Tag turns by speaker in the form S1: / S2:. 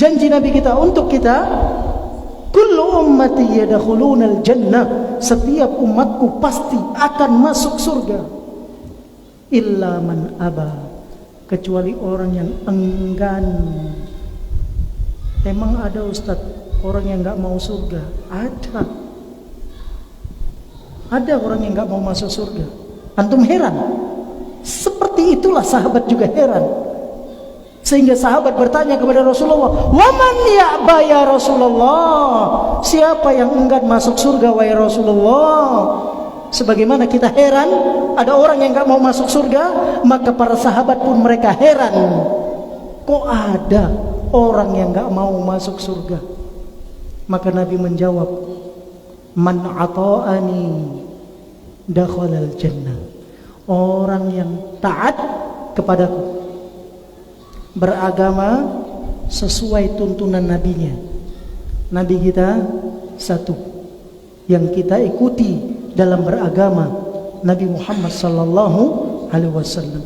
S1: Janji Nabi kita untuk kita, kullu ummati yadkhulunal jannah, setiap umatku pasti akan masuk surga, illa man aba, kecuali orang yang enggan. Emang ada Ustaz orang yang enggak mau surga? Ada orang yang enggak mau masuk surga. Antum heran? Seperti itulah sahabat juga heran. Sehingga sahabat bertanya kepada Rasulullah, "Waman ya'ba ya Rasulullah?" Siapa yang enggan masuk surga wahai Rasulullah? Sebagaimana kita heran ada orang yang enggak mau masuk surga, maka para sahabat pun mereka heran. Kok ada orang yang enggak mau masuk surga? Maka Nabi menjawab, "Man ata'ani dakhalal jannah." Orang yang taat kepadaku, beragama sesuai tuntunan nabinya. Nabi kita satu yang kita ikuti dalam beragama, Nabi Muhammad sallallahu alaihi wasallam.